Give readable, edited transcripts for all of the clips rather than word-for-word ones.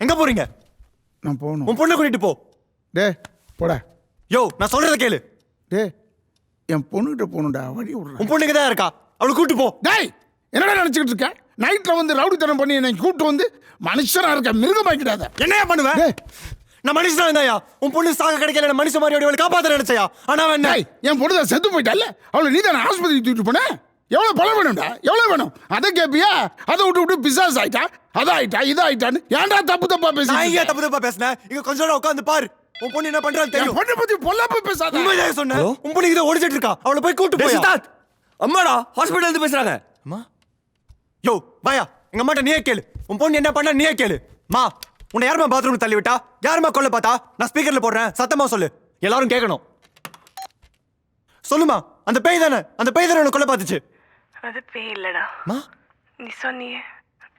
எங்க போறீங்க? நான் போகணும். உன் பொண்ணை கூட்டிட்டு போ. டே போடா. யோ நான் சொல்றத கேளு. டே என் பொண்ணுகிட்ட போகணும்டா, வழி விடுறேன். உன் பொண்ணுக்கு தான் இருக்கா, அவளை கூட்டு போ. டேய் என்னடா நினச்சிக்கிட்டு இருக்க? நைட்டில் வந்து ரவுடித்தனம் பண்ணி என்னை கூப்பிட்டு வந்து மனுஷனா இருக்க மிருகமாக்கிடாத. என்னையா பண்ணுவேன்? டேய் நான் மனுஷனா இருந்தாயா? உன் பொண்ணு சாக கிடைக்கல, மனுஷன் மாதிரி அவளை காப்பாத்த நினைச்சையா? ஆனா அவன் என்ன? டேய் என் பொண்ணு தான் செத்து போயிட்டால, அவளை நீ தானே ஆஸ்பத்திரி தூக்கிட்டு போன. எவ்வளோ பணம் வேணும்டா, எவ்வளோ வேணும்? அதை கேட்பியா? அதை விட்டு பிசாஸ் ஆயிட்டா, அதாயிட்டா இதாயிட்டான்னு ஏன்டா தப்பு தப்பா பேசி? நான் ஏன் தப்பு தப்பா பேசினேன்? இங்க கொஞ்ச நேரம் உட்காந்து பாரு, உன் பொண்ணு என்ன பண்றான்னு தெரியும். பொண்ணை பத்தி பொல்லாப்ப பேசாத. உண்மையாக சொன்னேன். உன் பொண்ணு இதை ஓடிச்சிட்டு இருக்கா, அவளை போய் கூட்டு போய். சித்தார்த், அம்மாடா ஹாஸ்பிட்டல் இருந்து பேசுறாங்க. அம்மா யோ பாயா, எங்க அம்மாட்ட நீயே கேளு. உன் பொண்ணு என்ன பண்ணா நீயே கேளு. மா உன்னை யாருமா பாத்ரூம் தள்ளி விட்டா? யாருமா கொல்ல பார்த்தா? நான் ஸ்பீக்கர்ல போடுறேன், சத்தமா சொல்லு, எல்லாரும் கேட்கணும். சொல்லுமா, அந்த பேய் தானே, அந்த பேய் தானே உன்னை கொல்ல பார்த்துச்சு. அது பேய் இல்லடா. மா நீ சொன்னியே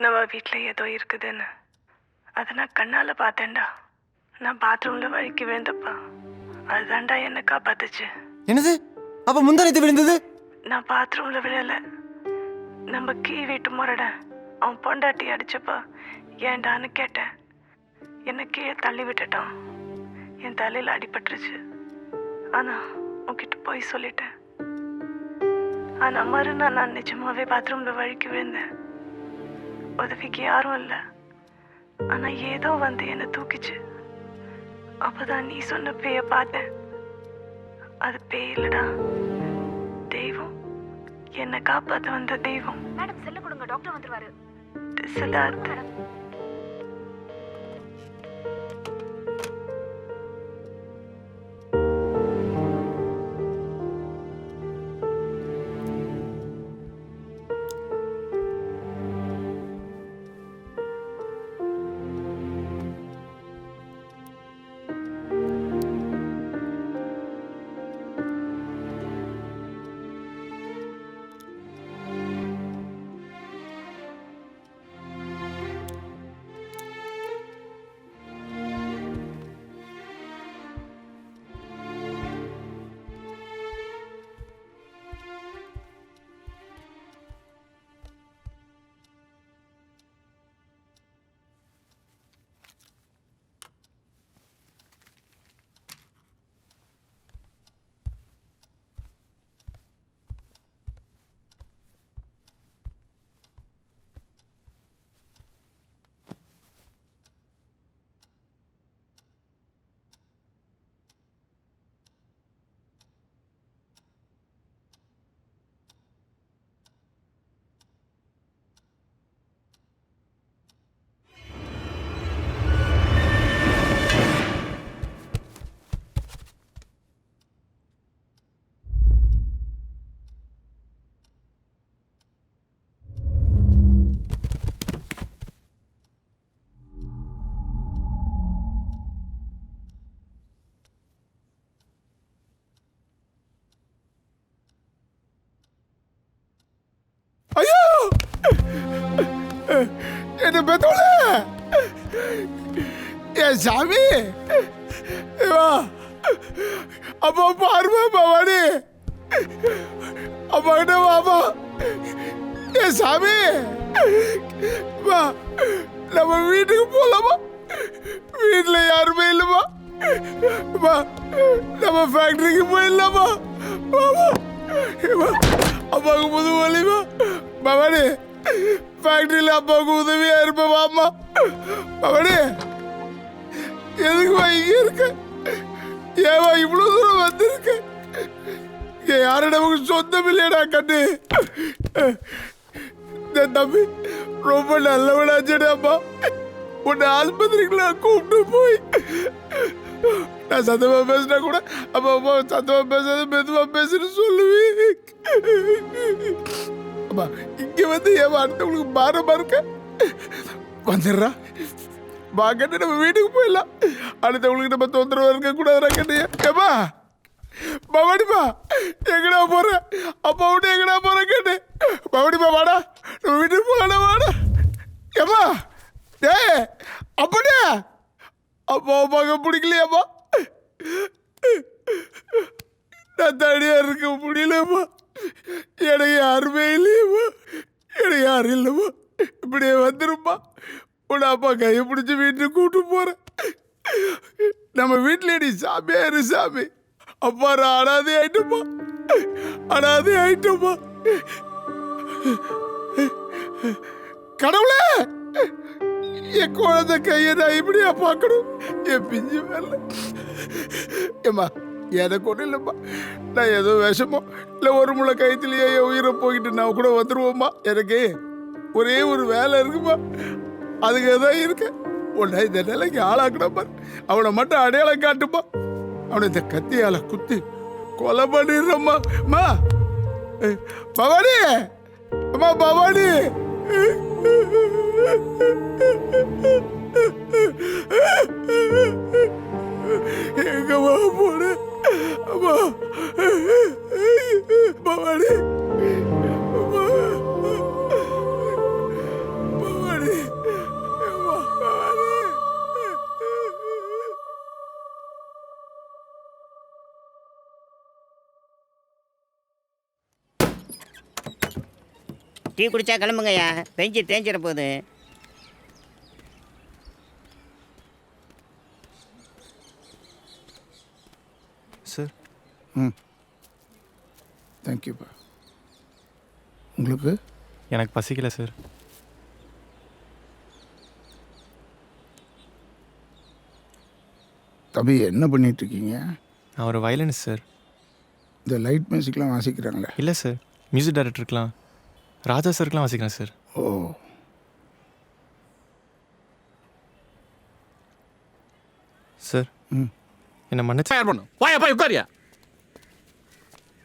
நம்ம வீட்டில் ஏதோ இருக்குதுன்னு, அதை நான் கண்ணால் பார்த்தேன்டா. நான் பாத்ரூம்ல வழுக்கி விழுந்தப்பா, அதுதான்டா என்னை காப்பாத்துச்சு. என்னது? அப்ப முந்தானத்து விழுந்தது? நான் பாத்ரூம்ல விழல, நம்ம வீட்டு முரட அவன் பொண்டாட்டி அடிச்சப்பா ஏன்டான்னு கேட்டேன். என்னை கீழே தள்ளி விட்டுட்டான், என் தலையில் அடிபட்டுருச்சு. ஆனா உன்கிட்ட போய் சொல்லிட்டேன். ஆனா மறுநாள் நான் நிஜமாவே பாத்ரூம்ல வழுக்கி விழுந்தேன். உதவிக்கு யாரும் இல்லை, ஆனா ஏதோ வந்து என்னை தூக்கிச்சு. அப்பதான் நீ சொன்ன பேய பார்த்தேன். அது பேய் இல்லடா, தெய்வம். என்னை காப்பாத்த வந்த தெய்வம். மேடம் செல்ல கொடுங்க, டாக்டர் வந்துருவாரு. சித்தார்த். ஐயோ என்ன பெத்தோல என் சாமி. அப்பா பாருமா பவானி, அப்பா கிட்ட வாமா. என் சாமி வா, நம்ம வீட்டுக்கு போலாமா? வீட்டுல யாருமே இல்லைமா. வா நம்ம ஃபேக்டரிக்கு போயிடலாமா? வாமா. அப்பாவுக்கு புது வலிமா பவானி. ஃபேக்டரியில் அப்பாவுக்கு உதவியா இருப்பேன் வாமா. பவானி எதுக்குமா இங்க இருக்க? ஏவா இவ்வளவு தூரம் வந்திருக்க? யாரும் நமக்கு சொந்தம் இல்லையடா கண்ணு. தம்பி ரொம்ப நல்லவனாச்சேடாப்பா. உன்னை ஆஸ்பத்திரிக்குள்ள கூப்பிட்டு போய் நான் சத்தமா பேசினா கூட அப்பா அப்பா சத்தமா பேசாத மெதுவா பேசுன்னு சொல்லுவேன். அப்பா இங்க வந்து ஏன் அடுத்தவங்களுக்கு பாரமா இருக்க? வந்துடுறா வா கண்ணு, நம்ம வீட்டுக்கு போயிடலாம். அடுத்தவங்களுக்கு நம்ம தொந்தரவு இருக்க கூடாதுடா கண்ணு. ஏப்பா பவானிப்பா எங்கடா போற? அப்பா விட்டு எங்கடா போற கண்ணு? பவானிப்பா வாடா, நம்ம வீட்டுக்கு போகல வாடா. ஏப்பா டே அப்படியே அப்பா அப்பாவுக்கு பிடிக்கலையாப்பா? நான் தனியா இருக்க முடியலப்பா. எனக்கு யாருமே இல்லையப்பா, எனக்கு யாரும் இல்லைப்பா. இப்படியே வந்துருப்பா. உன் அப்பா கையை பிடிச்சி வீட்டுக்கு கூட்டு போறேன். நம்ம வீட்டில் நீ சாமியா இரு சாமி. அப்பா நான் அனாதை ஆயிட்டப்பா, அனாதை ஆயிட்டப்பா. கடவுளே, என் குழந்தை கையை நான் இப்படியா பார்க்கணும்? என் பிஞ்சு மேல ஏம்மா எனக்கு ஒன்றும் இல்லைம்மா. நான் ஏதோ விஷமோ இல்லை ஒரு முளை கயத்துலேயே என் உயிரை போயிட்டு நான் கூட வந்துடுவோம்மா. எனக்கு ஒரே ஒரு வேலை இருக்குமா, அதுக்கு தான் இருக்கேன். உன்னை இந்த நிலைக்கு ஆளாக்கணும்ப்பா. அவனை மட்டும் அடையாளம் காட்டுப்பா. அவனை இந்த கத்தியால குத்தி கொலை பண்ணிடுறம்மா. அம்மா பவானி, அம்மா பவானி. எங்கம்மா போன அம்மா பவானி, அம்மா பவானி, அம்மா பவானி. டீ குடிச்சா கிளம்புங்கய்யா, பெஞ்சு தேஞ்சிட போகுது. சார். தேங்க்யூப்பா. உங்களுக்கு? எனக்கு பசிக்கல சார். தம்பி என்ன பண்ணிட்டு இருக்கீங்க? நான் ஒரு வயலினிஸ்ட் சார். இந்த லைட் மியூசிக்லாம் வாசிக்கிறாங்களே? இல்லை சார், மியூசிக் டைரக்டருக்கெலாம் ராஜா சாருக்கெலாம் வாசிக்கிறேன் சார். ஓ, சார் என்ன மன்னிச்சு யார் பண்ணும்? வாயா போய் உட்காரியா.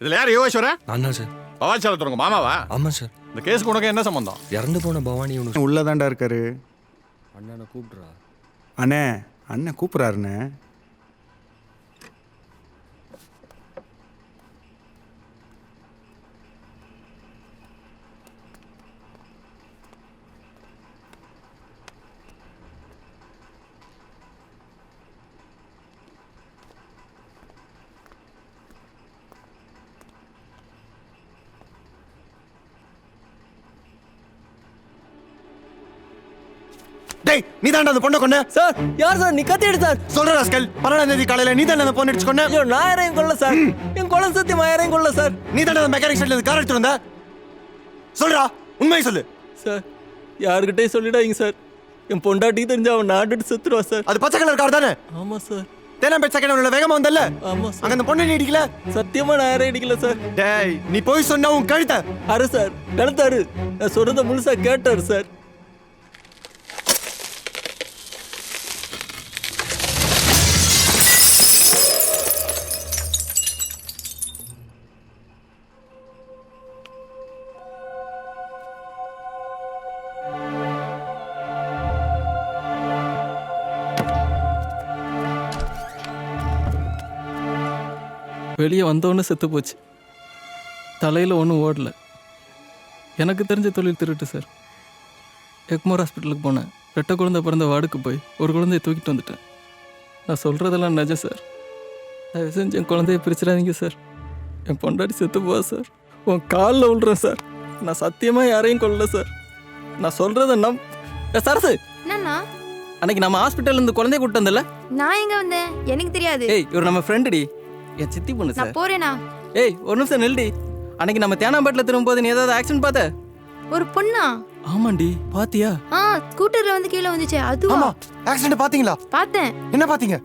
இதுல யார் யோகேஸ்வரன்? நான் தான் சார். பவாச்சாரத்து உங்க மாமாவா? ஆமாம் சார். இந்த கேஸுக்கு உனக்கு என்ன சம்பந்தம்? இறந்து போன பவானி ஒன்று உள்ளதாண்டா இருக்காரு. அண்ணனை கூப்பிட்றா. அண்ணே, அண்ணன் கூப்பிட்றாருண்ணே. டேய், நீ தாண்டா அந்த பொண்ணை கொன்ன? சார் யார் சார்? நீ கத்திடு சார். சொல்ற ராஸ்கல், 12ஆம் தேதி காலையில நீ தாண்டா அந்த பொண்ணை அடிச்சு கொன்ன? ஐயோ, நான் யாரையும் கொல்ல சார். என் குழந்தை சத்தியமா யாரையும் கொல்ல சார். நீ தாண்டா அந்த மெக்கானிக் சைட்ல இருந்து கார் எடுத்து வந்த? சொல்றா, உண்மையை சொல்லு. சார் யாருக்கிட்டே சொல்லிடாதீங்க சார். என் பொண்டாட்டிக்கு தெரிஞ்சு அவன் நாட்டுட்டு செத்துருவா சார். அது பச்சை கலர் கார் தானே? ஆமாம் சார். தேனாம்பேட் செகண்ட் வேகமா வந்தல்ல? ஆமாம் அங்க சார். அந்த பொண்ணை நீ அடிக்கல? சத்தியமா நான் யாரையும் அடிக்கல சார். டேய், நீ போய் சொன்னா உன் கழுத்த அரு சார் கழுத்தாரு. நான் சொல்றத முழுசா கேட்டாரு சார். வெளியே வந்தோன்னு செத்து போச்சு. தலையில் ஒன்றும் ஓடல. எனக்கு தெரிஞ்ச தொழில் திருட்டு சார். எக்மோர் ஹாஸ்பிட்டலுக்கு போனேன். 2 குழந்தை பிறந்த வார்டுக்கு போய் ஒரு குழந்தைய தூக்கிட்டு வந்துட்டேன். நான் சொல்கிறதெல்லாம் நிஜம் சார். தயவு செஞ்சு என் குழந்தைய பிரிச்சிடாதீங்க சார். என் பொண்டாட்டி செத்து போவா சார். உன் காலில் விழுறேன் சார். நான் சத்தியமாக யாரையும் கொல்லல சார். நான் சொல்கிறத சரசு, என்னண்ணா? அன்னைக்கு நம்ம ஹாஸ்பிட்டல்லேருந்து குழந்தைய கூப்பிட்டு வந்தல? நான் எங்க வந்தேன்? எனக்கு தெரியாது. ஏய், இவர் நம்ம ஃப்ரெண்டுடி, என் சித்தி பொண்ணு சார். நான் போறேனா? ஏய், ஒரு நிமிஷம் நில்டி. அன்னைக்கு நம்ம தேனாம்பேட்டில் திரும்பும்போது நீ ஏதாவது ஆக்சிடென்ட் பார்த்த? ஒரு பொண்ணா? ஆமாண்டி, பாத்தியா? ஸ்கூட்டர்ல வந்து கீழே வந்துச்சு. அதுவா? ஆமா, ஆக்சிடென்ட் பாத்தீங்களா? பார்த்தேன். என்ன பாத்தீங்க?